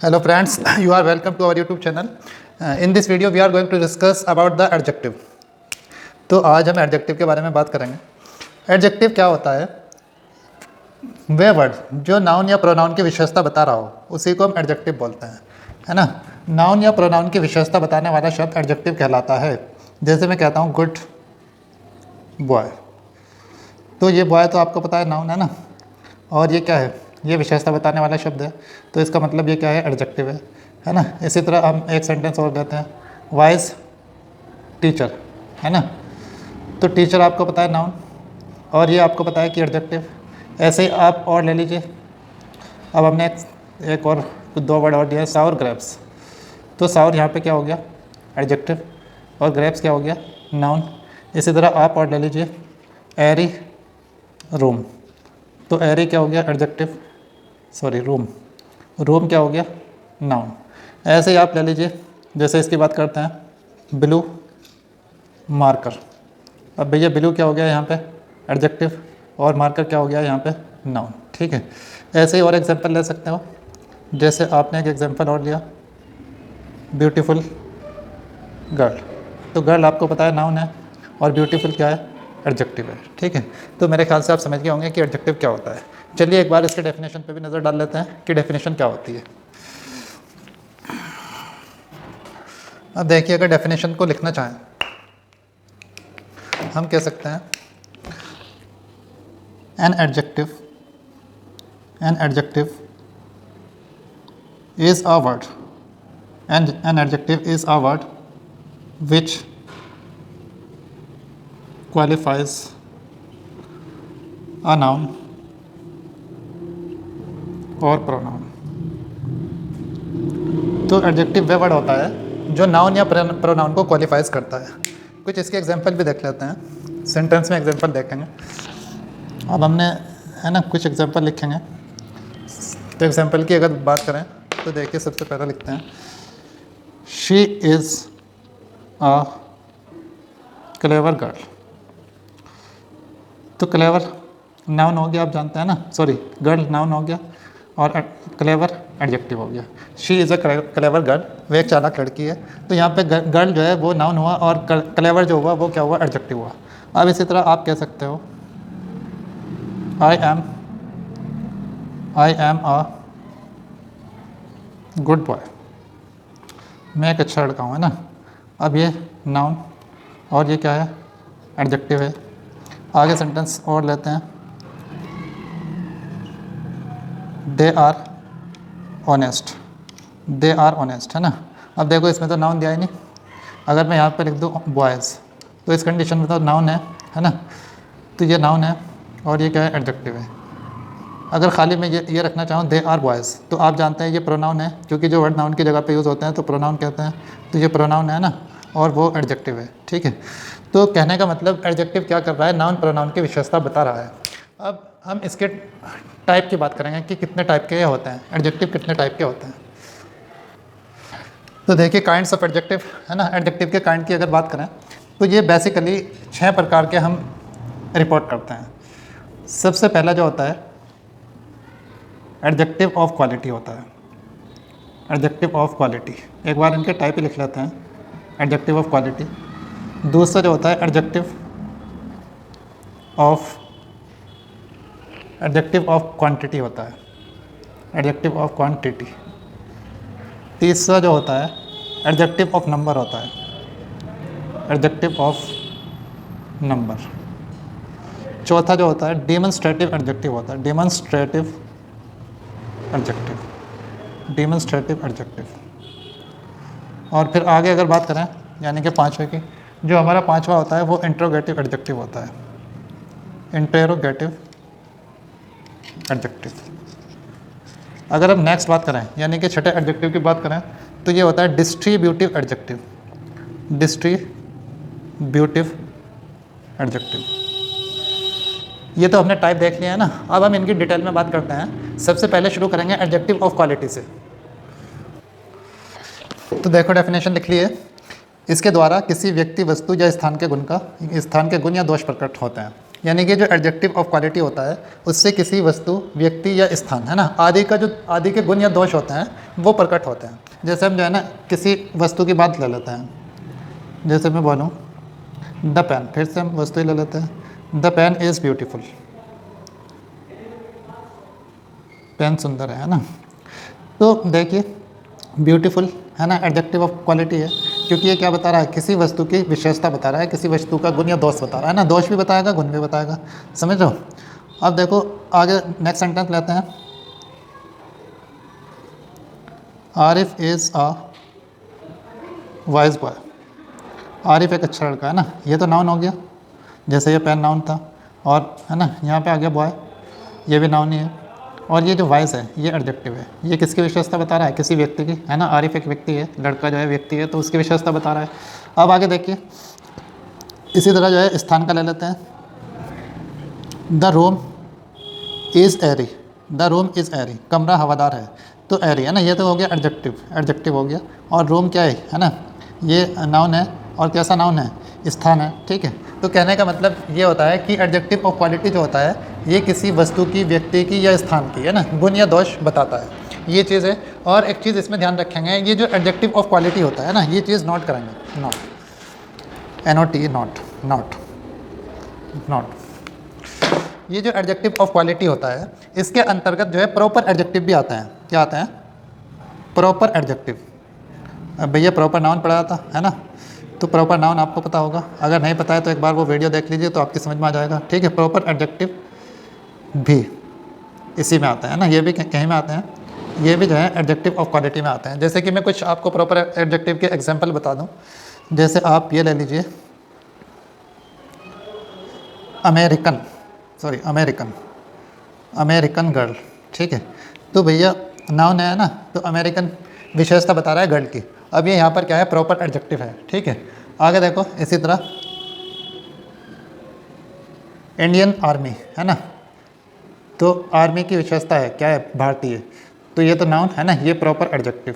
Hello friends, you are welcome to our YouTube channel. In this video we are going to discuss about the adjective. तो आज हम adjective के बारे में बात करेंगे। एडजेक्टिव क्या होता है? वह वर्ड जो नाउन या प्रोनाउन की विशेषता बता रहा हो उसी को हम एडजेक्टिव बोलते हैं, है ना। नाउन या प्रोनाउन की विशेषता बताने वाला शब्द एडजेक्टिव कहलाता है। जैसे मैं कहता हूँ गुड बॉय, तो ये बॉय तो आपको पता है नाउन है ना, और ये क्या है, ये विशेषता बताने वाला शब्द है, तो इसका मतलब ये क्या है, एडजेक्टिव है ना। इसी तरह हम एक सेंटेंस और देते हैं, वाइज टीचर, है ना। तो टीचर आपको पता है नाउन, और ये आपको पता है कि एडजेक्टिव। ऐसे ही आप और ले लीजिए। अब हमने एक और दो वर्ड और दिया है, साउर ग्रेप्स। तो साउर यहाँ पे क्या हो गया, एडजेक्टिव, और ग्रेप्स क्या हो गया, नाउन। इसी तरह आप और ले लीजिए, एरी रूम। तो एरी क्या हो गया, एडजेक्टिव, सॉरी रूम, रूम क्या हो गया, नाउन। ऐसे ही आप ले लीजिए, जैसे इसकी बात करते हैं, ब्लू मार्कर। अब भैया ब्लू क्या हो गया यहाँ पे, एडजेक्टिव, और मार्कर क्या हो गया यहाँ पे, नाउन, ठीक है। ऐसे ही और एग्जांपल ले सकते हो, जैसे आपने एक एग्जांपल और लिया, ब्यूटीफुल गर्ल। तो गर्ल आपको पता है नाउन है, और ब्यूटीफुल क्या है, एडजेक्टिव है, ठीक है। तो मेरे ख्याल से आप समझ गए होंगे कि एडजेक्टिव क्या होता है। चलिए एक बार इसके डेफिनेशन पे भी नज़र डाल लेते हैं कि डेफिनेशन क्या होती है। अब देखिए, अगर डेफिनेशन को लिखना चाहें हम कह सकते हैं, an adjective is a word, an adjective is a word which qualifies a noun और प्रोनाउन। तो एडजेक्टिव वह वर्ड होता है जो नाउन या प्रोनाउन को क्वालिफाइज करता है। कुछ इसके एग्जांपल भी देख लेते हैं, सेंटेंस में एग्जांपल देखेंगे। अब हमने, है ना, कुछ एग्जांपल लिखेंगे। तो एग्जांपल की अगर बात करें तो देखिए, सबसे पहले लिखते हैं, she is a clever girl. तो क्लेवर नाउन हो गया, आप जानते हैं ना, सॉरी गर्ल नाउन हो गया, और क्लेवर एडजेक्टिव हो गया। She is a clever girl, वो एक चालाक लड़की है। तो यहाँ पे गर्ल जो है वो नाउन हुआ, और क्लेवर जो हुआ वो क्या हुआ, एडजेक्टिव हुआ। अब इसी तरह आप कह सकते हो, I am a good boy, मैं एक अच्छा लड़का हूँ, है ना। अब ये नाउन, और ये क्या है, एडजेक्टिव है। आगे सेंटेंस और लेते हैं, they are honest, they are honest, है ना। अब देखो इसमें तो नाउन दिया ही नहीं। अगर मैं यहाँ पे लिख दूँ बॉयज़, तो इस कंडीशन में तो नाउन है ना। तो ये नाउन है, और ये क्या है, एडजेक्टिव है। अगर खाली मैं ये रखना चाहूँ, दे आर बॉयज़, तो आप जानते हैं ये प्रोनाउन है, क्योंकि जो वर्ड नाउन की जगह पे यूज़ होते हैं तो प्रोनाउन कहते हैं। तो ये प्रोनाउन है ना, और वो एडजेक्टिव है, ठीक है। तो कहने का मतलब एडजेक्टिव क्या कर रहा है, नाउन प्रोनाउन की विशेषता बता रहा है। अब हम इसके टाइप की बात करेंगे कि कितने टाइप के होते हैं, एडजेक्टिव कितने टाइप के होते हैं। तो देखिए, काइंड्स ऑफ एडजेक्टिव, है ना। एडजेक्टिव के काइंड की अगर बात करें तो ये बेसिकली 6 प्रकार के हम रिपोर्ट करते हैं। सबसे पहला जो होता है, एडजेक्टिव ऑफ क्वालिटी होता है। एडजेक्टिव ऑफ क्वालिटी, एक बार इनके टाइप ही लिख लेते हैं, एडजेक्टिव ऑफ क्वालिटी। दूसरा जो होता है, एडजेक्टिव ऑफ क्वांटिटी होता है, एडजेक्टिव ऑफ क्वांटिटी। तीसरा जो होता है, एडजेक्टिव ऑफ नंबर होता है, एडजेक्टिव ऑफ नंबर। चौथा जो होता है, डेमोन्स्ट्रेटिव एडजेक्टिव होता है, डेमोन्स्ट्रेटिव एडजेक्टिव। और फिर आगे अगर बात करें, यानी कि पांचवे की, जो हमारा पांचवा होता है वो इंट्रोगेटिव एडजेक्टिव होता है, इंटेरोगेटिव एडजेक्टिव। अगर हम नेक्स्ट बात करें, यानी कि छठे एडजेक्टिव की बात करें, तो ये होता है डिस्ट्रीब्यूटिव एडजेक्टिव, डिस्ट्रीब्यूटिव एडजेक्टिव। ये तो हमने टाइप देख लिया है ना। अब हम इनकी डिटेल में बात करते हैं। सबसे पहले शुरू करेंगे एडजेक्टिव ऑफ क्वालिटी से। तो देखो, डेफिनेशन लिख ली है, इसके द्वारा किसी व्यक्ति, वस्तु या स्थान के गुण या दोष प्रकट होते हैं। यानी कि जो एडजेक्टिव ऑफ क्वालिटी होता है उससे किसी वस्तु, व्यक्ति या स्थान, है ना, आदि का जो आदि के गुण या दोष होते हैं वो प्रकट होते हैं। जैसे हम जो है ना किसी वस्तु की बात ले लेते हैं, जैसे मैं बोलूँ द पेन, फिर से हम वस्तु ही ले लेते हैं, the pen is beautiful, pen सुंदर है ना। तो देखिए ब्यूटीफुल है ना एडजेक्टिव ऑफ क्वालिटी है, क्योंकि ये क्या बता रहा है, किसी वस्तु की विशेषता बता रहा है, किसी वस्तु का गुण या दोष बता रहा है ना, दोष भी बताएगा गुण भी बताएगा, समझ लो। अब देखो आगे नेक्स्ट सेंटेंस लेते हैं, Arif is a wise boy, Arif एक अच्छा लड़का है ना, ये तो नाउन हो गया, जैसे ये पेन नाउन था, और है ना यहाँ पे आ गया बॉय, ये भी नाउन ही है, और ये जो वाइज है ये एडजेक्टिव है, ये किसकी विशेषता बता रहा है, किसी व्यक्ति की, है ना, आरिफ एक व्यक्ति है, लड़का जो है व्यक्ति है, तो उसकी विशेषता बता रहा है। अब आगे देखिए इसी तरह जो है स्थान का ले लेते हैं, the room is airy, the room is airy, कमरा हवादार है, तो एरी है ना, ये तो हो गया एडजेक्टिव, एडजेक्टिव हो गया, और रूम क्या है ना, ये नाउन है, और कैसा नाउन है, स्थान है, ठीक है। तो कहने का मतलब ये होता है कि एडजेक्टिव ऑफ क्वालिटी जो होता है ये किसी वस्तु की, व्यक्ति की या स्थान की, है ना, गुण या दोष बताता है, ये चीज़ है। और एक चीज़ इसमें ध्यान रखेंगे, ये जो एडजेक्टिव ऑफ क्वालिटी होता है ना, ये चीज़ नोट करेंगे, note, NOT, note, note, note, ये जो एडजेक्टिव ऑफ क्वालिटी होता है इसके अंतर्गत जो है प्रॉपर एडजेक्टिव भी आता है। क्या आता है? Proper adjective. अब भैया प्रॉपर नाउन पढ़ाया था, है ना, तो प्रॉपर नाउन आपको पता होगा, अगर नहीं पता है तो एक बार वो वीडियो देख लीजिए तो आपकी समझ में आ जाएगा, ठीक है। प्रॉपर एडजेक्टिव भी इसी में आता है ना, ये भी कहीं में आते हैं, ये भी जो है एडजेक्टिव ऑफ क्वालिटी में आते हैं। जैसे कि मैं कुछ आपको प्रॉपर एडजेक्टिव के एग्जांपल बता दूं, जैसे आप ये ले लीजिए अमेरिकन, अमेरिकन गर्ल, ठीक है, तो भैया नाउन है ना, तो अमेरिकन विशेषता बता रहा है गर्ल की। अब ये यहाँ पर क्या है, प्रॉपर एडजेक्टिव है, ठीक है। आगे देखो इसी तरह इंडियन आर्मी, है ना, तो आर्मी की विशेषता है क्या है, भारतीय, तो ये तो नाउन है ना, ये प्रॉपर एडजेक्टिव,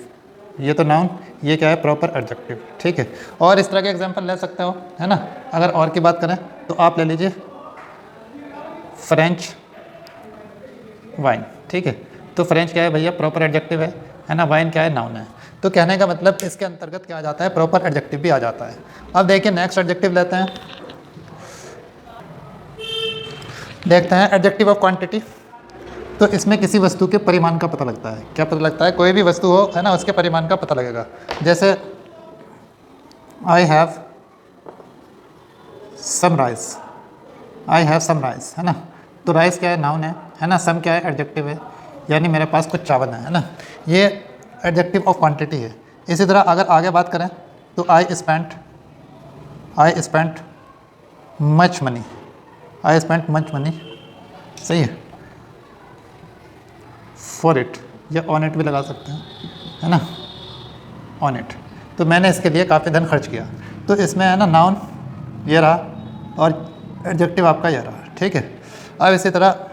ये तो नाउन, ये क्या है, प्रॉपर एडजेक्टिव, ठीक है। और इस तरह के एग्जांपल ले सकते हो, है ना। अगर और की बात करें तो आप ले लीजिए फ्रेंच वाइन, ठीक है, तो फ्रेंच क्या है भैया, प्रॉपर एडजेक्टिव है ना, वाइन क्या है, नाउन है। तो कहने का मतलब इसके अंतर्गत क्या आ जाता है, प्रॉपर एडजेक्टिव भी आ जाता है। अब देखिए नेक्स्ट एडजेक्टिव लेते हैं, देखते हैं एडजेक्टिव ऑफ क्वांटिटी। तो इसमें किसी वस्तु के परिमाण का पता लगता है। क्या पता लगता है? कोई भी वस्तु हो, है ना, उसके परिमाण का पता लगेगा। जैसे I have some rice, I have some rice, है ना, तो राइस क्या है, नाउन है ना, सम क्या है, एडजेक्टिव है, यानी मेरे पास कुछ चावल है ना, ये एडजेक्टिव ऑफ क्वांटिटी है। इसी तरह अगर आगे बात करें तो I spent much money, I spent much money, सही है, फॉर इट, या ऑन इट भी लगा सकते हैं, है ना, ऑन इट, तो मैंने इसके लिए काफ़ी धन खर्च किया। तो इसमें है ना नाउन ये रहा और एडजेक्टिव आपका ये रहा, ठीक है। अब इसी तरह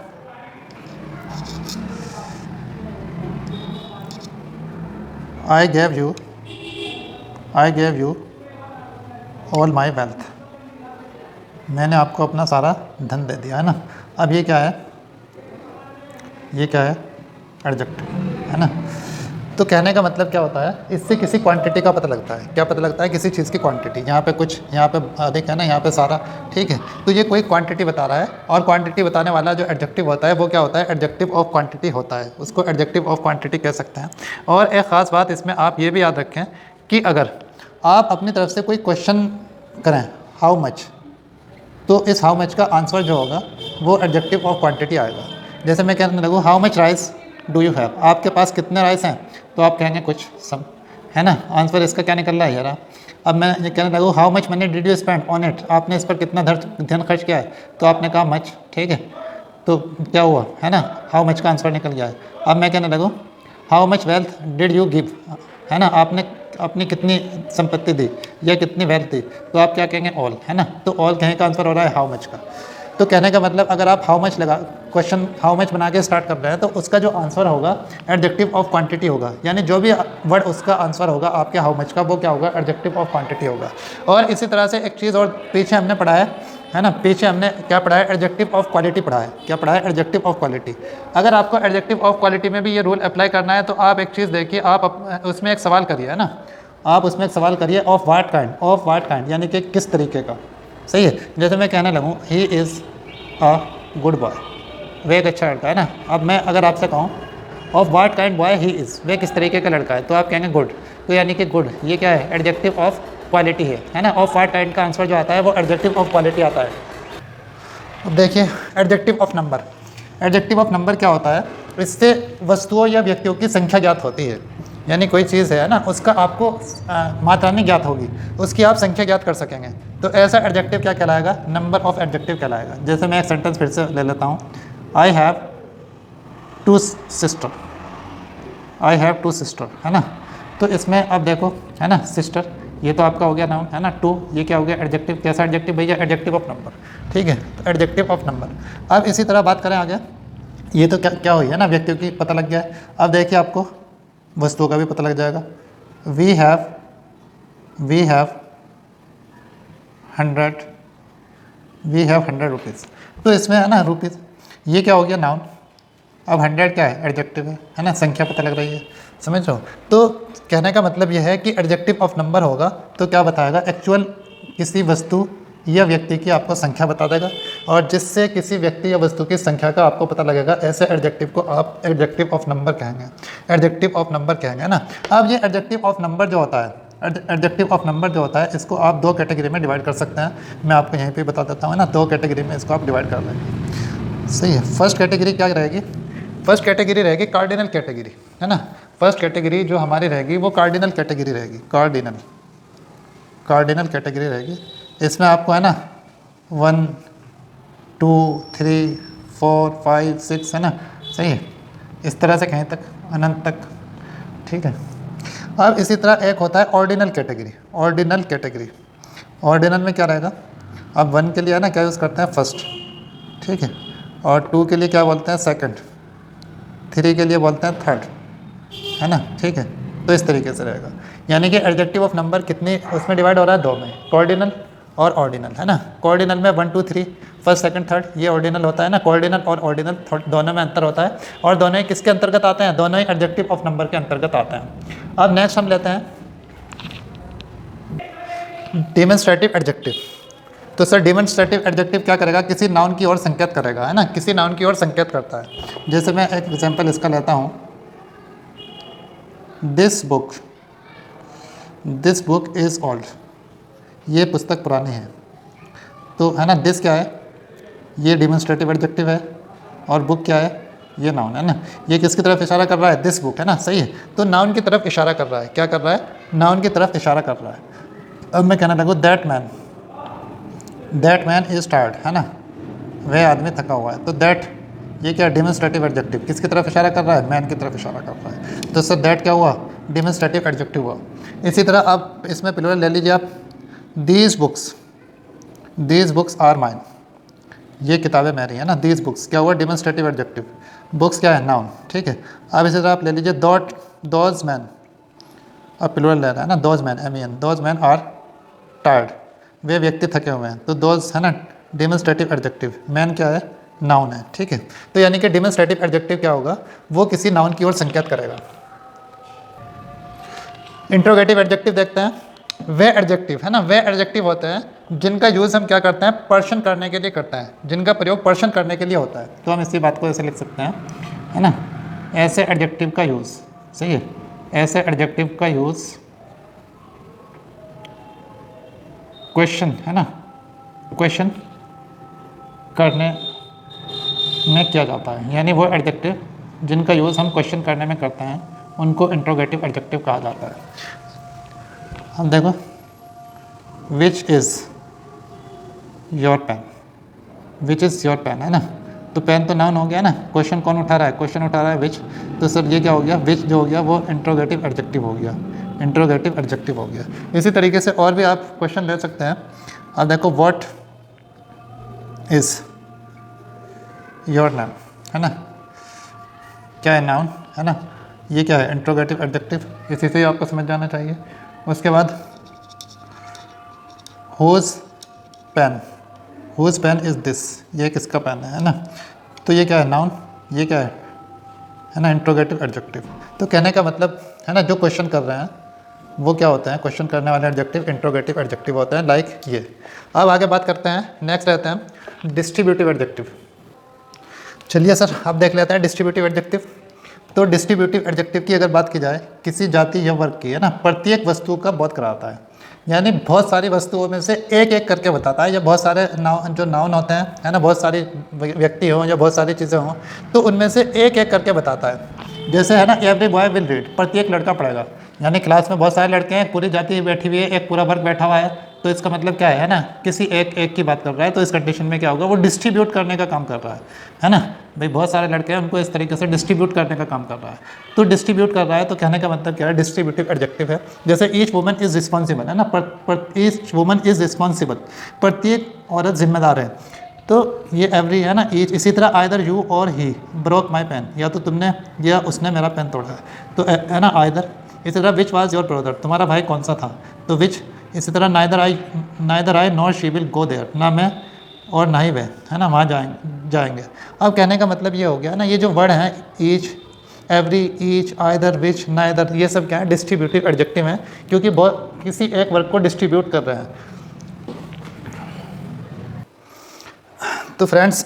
I gave you all my wealth, मैंने आपको अपना सारा धन दे दिया, है ना। अब ये क्या है, ये क्या है, एडजेक्टिव, है ना। तो कहने का मतलब क्या होता है, इससे किसी क्वांटिटी का पता लगता है। क्या पता लगता है? किसी चीज़ की क्वांटिटी। यहाँ पे कुछ, यहाँ पे अधिक है ना, यहाँ पे सारा, ठीक है। तो ये कोई क्वांटिटी बता रहा है, और क्वांटिटी बताने वाला जो एडजेक्टिव होता है वो क्या होता है, एडजेक्टिव ऑफ क्वांटिटी होता है, उसको एडजेक्टिव ऑफ क्वांटिटी कह सकते हैं। और एक ख़ास बात इसमें आप ये भी याद रखें कि अगर आप अपनी तरफ से कोई क्वेश्चन करें हाउ मच, तो इस हाउ मच का आंसर जो होगा वो एडजेक्टिव ऑफ क्वांटिटी आएगा। जैसे मैं कहने लगूँ how much rice do you have, आपके पास कितने राइस हैं, तो आप कहेंगे कुछ, सम, है ना, आंसर इसका क्या निकल रहा है यार। अब मैं ये कहने लगूँ how much money did you spend on it, आपने इस पर कितना धन खर्च किया है, तो आपने कहा मच, ठीक है, तो क्या हुआ, है ना, हाउ मच का आंसर निकल गया है। अब मैं कहने लगूँ how much wealth did you give, है ना, आपने अपनी कितनी संपत्ति दी या कितनी वेल्थ दी, तो आप क्या कहेंगे, ऑल, है ना, तो ऑल कहें का आंसर हो रहा है हाउ मच का। तो कहने का मतलब अगर आप हाउ मच लगा, क्वेश्चन हाउ मच बना के स्टार्ट कर रहे हैं, तो उसका जो आंसर होगा एडजेक्टिव ऑफ क्वांटिटी होगा, यानी जो भी वर्ड उसका आंसर होगा आपके हाउ मच का, वो क्या होगा, एडजेक्टिव ऑफ क्वांटिटी होगा। और इसी तरह से एक चीज़ और पीछे हमने पढ़ा है है ना, पीछे हमने क्या पढ़ा है, एडजेक्टिव ऑफ क्वालिटी पढ़ा है। क्या पढ़ा है, एडजेक्टिव ऑफ क्वालिटी। अगर आपको एडजेक्टिव ऑफ क्वालिटी में भी ये रूल अप्लाई करना है तो आप एक चीज़ देखिए, आप उसमें एक सवाल करिए, है ना, आप उसमें एक सवाल करिए, ऑफ वाट काइंड यानी कि किस तरीके का। सही है, जैसे मैं कहने लगूँ he is a good boy, वह एक अच्छा लड़का है ना। अब मैं अगर आपसे कहूँ of what kind boy he is, वह किस तरीके का लड़का है, तो आप कहेंगे गुड। तो यानी कि गुड ये क्या है, एडजेक्टिव ऑफ क्वालिटी है ना। ऑफ वाट काइंड का आंसर जो आता है वो एडजेक्टिव ऑफ क्वालिटी आता है। अब देखिए adjective of number. Adjective of number क्या होता है, इससे वस्तुओं या व्यक्तियों की संख्या ज्ञात होती है। यानी कोई चीज़ है ना, उसका आपको मात्रा नहीं ज्ञात होगी, उसकी आप संख्या ज्ञात कर सकेंगे। तो ऐसा एडजेक्टिव क्या कहलाएगा, नंबर ऑफ एडजेक्टिव कहलाएगा। जैसे मैं एक सेंटेंस फिर से ले लेता हूँ, I have 2 sister, I have 2 sister, है ना। तो इसमें अब देखो, है ना, सिस्टर ये तो आपका हो गया नाउन, है ना। 2 ये क्या हो गया, एडजेक्टिव। कैसा एडजेक्टिव भैया, एडजेक्टिव ऑफ नंबर। ठीक है, तो एडजेक्टिव ऑफ नंबर। अब इसी तरह बात करें आगे, ये तो क्या हुई है ना, व्यक्तियों की पता लग गया है। अब देखिए आपको वस्तुओं का भी पता लग जाएगा। We have 100 rupees. तो इसमें है ना रुपीज़, ये क्या हो गया, नाउन। अब 100 क्या है, एडजेक्टिव है ना, संख्या पता लग रही है, समझ रहे हो। तो कहने का मतलब यह है कि एडजेक्टिव ऑफ नंबर होगा तो क्या बताएगा, एक्चुअल किसी वस्तु या व्यक्ति की आपको संख्या बता देगा, और जिससे किसी व्यक्ति या वस्तु की संख्या का आपको पता लगेगा, ऐसे एडजेक्टिव को आप एडजेक्टिव ऑफ नंबर कहेंगे, एडजेक्टिव ऑफ नंबर कहेंगे ना। अब ये एडजेक्टिव ऑफ नंबर जो होता है, एडजेक्टिव ऑफ नंबर जो होता है, इसको आप 2 कैटेगरी में डिवाइड कर सकते हैं। मैं आपको यहीं पे बता देता हूँ ना, 2 कैटेगरी में इसको आप डिवाइड कर लेंगे। सही है, फर्स्ट कैटेगरी क्या रहेगी, फर्स्ट कैटेगरी रहेगी कार्डिनल कैटेगरी, है ना। फर्स्ट कैटेगरी जो हमारी रहेगी वो कार्डिनल कैटेगरी रहेगी, कार्डिनल कैटेगरी रहेगी। इसमें आपको है ना 1 2 3 4 5 6 है ना, सही है, इस तरह से कहीं तक, अनंत तक। ठीक है, अब इसी तरह एक होता है ऑर्डिनल कैटेगरी। ऑर्डिनल में क्या रहेगा, अब 1 के लिए है ना क्या यूज़ करते हैं, फर्स्ट। ठीक है, और 2 के लिए क्या बोलते हैं, सेकंड। 3 के लिए बोलते हैं थर्ड, है ना। ठीक है, तो इस तरीके से रहेगा। यानी कि एडजेक्टिव ऑफ नंबर कितनी उसमें डिवाइड हो रहा है, 2 में, कोऑर्डिनल और ऑर्डिनल, है ना। कोऑर्डिनल में 1 2 3 फर्स्ट सेकंड थर्ड, ये ऑर्डिनल होता है ना। कोऑर्डिनल और ऑर्डिनल दोनों में अंतर होता है, और दोनों ही किसके अंतर्गत आते हैं, दोनों ही एडजेक्टिव ऑफ नंबर के अंतर्गत आते हैं। अब नेक्स्ट हम लेते हैं डेमोन्स्ट्रेटिव एडजेक्टिव। तो सर डेमोन्स्ट्रेटिव एडजेक्टिव क्या करेगा, किसी नाउन की ओर संकेत करेगा, है ना, किसी नाउन की ओर संकेत करता है। जैसे मैं एक एग्जांपल इसका लेता हूँ, दिस बुक इज़ ओल्ड, ये पुस्तक पुरानी है। तो है ना, दिस क्या है, ये डेमोन्स्ट्रेटिव एडजेक्टिव है, और बुक क्या है, ये नाउन है ना। ये किसकी तरफ इशारा कर रहा है, दिस बुक, है ना, सही है। तो नाउन की तरफ इशारा कर रहा है, क्या कर रहा है, नाउन की तरफ इशारा कर रहा है। अब मैं कहने लगूँ दैट मैन इज़ टायर्ड, है ना, वह आदमी थका हुआ है। तो दैट ये क्या, डेमोन्स्ट्रेटिव एडजेक्टिव, किसकी तरफ इशारा कर रहा है, मैन की तरफ इशारा कर रहा है। तो सर दैट क्या हुआ, डेमोन्स्ट्रेटिव एडजेक्टिव हुआ। इसी तरह आप इसमें प्लूरल ले लीजिए आप, दीज बुक्स आर माइन, ये किताबें मेरी, है ना। दीज बुक्स क्या हुआ, डेमोन्स्ट्रेटिव एडजेक्टिव, बुक्स क्या है, नाउन। ठीक है, अब इसी तरह आप ले लीजिए दोज मैन, अब प्लूरल ले रहा है ना, those men MEN, those men are tired, वे व्यक्ति थके हुए हैं। तो दोज है ना डेमोन्स्ट्रेटिव एडजेक्टिव, मैन क्या है, नाउन है। ठीक है, तो यानी कि डेमोन्स्ट्रेटिव एडजेक्टिव क्या होगा, वो किसी नाउन की ओर संकेत करेगा। इंट्रोगेटिव एडजेक्टिव देखते हैं। वे एडजेक्टिव, है ना, वे एडजेक्टिव होते हैं जिनका यूज़ हम क्या करते हैं, पर्सन करने के लिए करते हैं, जिनका प्रयोग पर्सन करने के लिए होता है। तो हम इसी बात को ऐसे लिख सकते हैं, है ना, ऐसे एडजेक्टिव का यूज़, सही है, ऐसे एडजेक्टिव का यूज़ क्वेश्चन, है ना, क्वेश्चन करने में किया जाता है। यानी वो एडजेक्टिव जिनका यूज़ हम क्वेश्चन करने में करते हैं उनको इंट्रोगेटिव एडजेक्टिव कहा जाता है। अब देखो, विच इज़ योर पेन, है ना। तो पेन तो नाउन हो गया ना, क्वेश्चन कौन उठा रहा है, क्वेश्चन उठा रहा है विच। तो सर ये क्या हो गया, विच जो हो गया वो इंट्रोगेटिव एडजेक्टिव हो गया, इंट्रोगेटिव एडजेक्टिव हो गया। इसी तरीके से और भी आप क्वेश्चन ले सकते हैं। अब देखो, व्हाट इज़ योर नेम, है ना, क्या है, नाउन, है ना, ये क्या है, इंट्रोगेटिव एडजेक्टिव। इसी से ही आपको समझ जाना चाहिए। उसके बाद whose whose pen is this, ये किसका पेन है ना। तो ये क्या है, नाउन, ये क्या है ना, इंट्रोगेटिव एडजेक्टिव। तो कहने का मतलब है ना, जो क्वेश्चन कर रहे हैं वो क्या होते हैं, क्वेश्चन करने वाले एडजेक्टिव इंट्रोगेटिव एडजेक्टिव होते हैं, लाइक ये। अब आगे बात करते हैं, नेक्स्ट रहते हैं डिस्ट्रीब्यूटिव एडजेक्टिव। चलिए सर अब देख लेते हैं डिस्ट्रीब्यूटिव एडजेक्टिव। तो डिस्ट्रीब्यूटिव एडजेक्टिव की अगर बात की जाए किसी जाति या वर्ग की, है ना, प्रत्येक वस्तु का बहुत कराता है, यानी बहुत सारी वस्तुओं में से एक एक करके बताता है, या बहुत सारे जो नाउन होते हैं, है ना, बहुत सारी व्यक्ति हों या बहुत सारी चीज़ें हों, तो उनमें से एक एक करके बताता है। जैसे है ना, एवरी बॉय विल रीड, प्रत्येक लड़का पढ़ेगा, यानी क्लास में बहुत सारे लड़के हैं, पूरी जाति बैठी हुई है, एक पूरा वर्ग बैठा हुआ है, तो इसका मतलब क्या है ना, किसी एक एक की बात कर रहा है। तो इस कंडीशन में क्या होगा, वो डिस्ट्रीब्यूट करने का काम कर रहा है ना, भाई बहुत सारे लड़के हैं, उनको इस तरीके से डिस्ट्रीब्यूट करने का काम कर रहा है। तो डिस्ट्रीब्यूट कर रहा है, तो कहने का मतलब क्या है, डिस्ट्रीब्यूटिव एडजेक्टिव है। जैसे ईच वुमन इज़ रिस्पॉन्सिबल, है ना, ईच वुमन इज़ रिस्पॉन्सिबल, प्रत्येक औरत जिम्मेदार है। तो ये एवरी है ना, ईच। इसी तरह आइदर यू और ही ब्रोक माई पेन, या तो तुमने या उसने मेरा पेन तोड़ा है, तो है ना आइदर। इसी तरह विच वाज योर ब्रदर, तुम्हारा भाई कौन सा था, तो विच। इसी तरह neither I nor she will go there, ना मैं और ना ही वह, है ना, वहाँ जाएंगे। अब कहने का मतलब ये हो गया ना, ये जो वर्ड हैं ईच, एवरी, ईच, आइदर, विच, नाइदर, ये सब क्या है, डिस्ट्रीब्यूटिव एडजेक्टिव हैं, क्योंकि बहुत किसी एक वर्ड को डिस्ट्रीब्यूट कर रहे हैं। तो फ्रेंड्स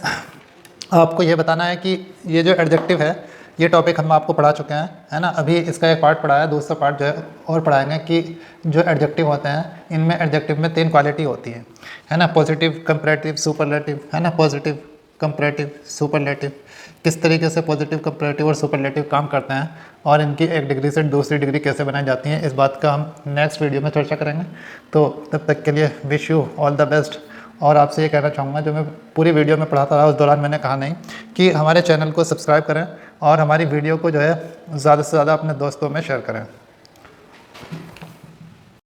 आपको ये बताना है कि ये जो एडजेक्टिव है, ये टॉपिक हम आपको पढ़ा चुके हैं, है ना। अभी इसका एक पार्ट पढ़ा है, दूसरा पार्ट जो है और पढ़ाएंगे कि जो एडजेक्टिव होते हैं, इनमें एडजेक्टिव में 3 क्वालिटी होती है ना, पॉजिटिव, कंपैरेटिव, सुपरलेटिव, है ना, पॉजिटिव, कंपैरेटिव, सुपरलेटिव। किस तरीके से पॉजिटिव, कंपैरेटिव और सुपरलेटिव काम करते हैं, और इनकी एक डिग्री से दूसरी डिग्री कैसे बनाई जाती है, इस बात का हम नेक्स्ट वीडियो में चर्चा करेंगे। तो तब तक के लिए wish you all the best. और आपसे ये कहना चाहूँगा, जो मैं पूरी वीडियो में पढ़ाता रहा उस दौरान मैंने कहा नहीं, कि हमारे चैनल को सब्सक्राइब करें और हमारी वीडियो को जो है ज़्यादा से ज़्यादा अपने दोस्तों में शेयर करें।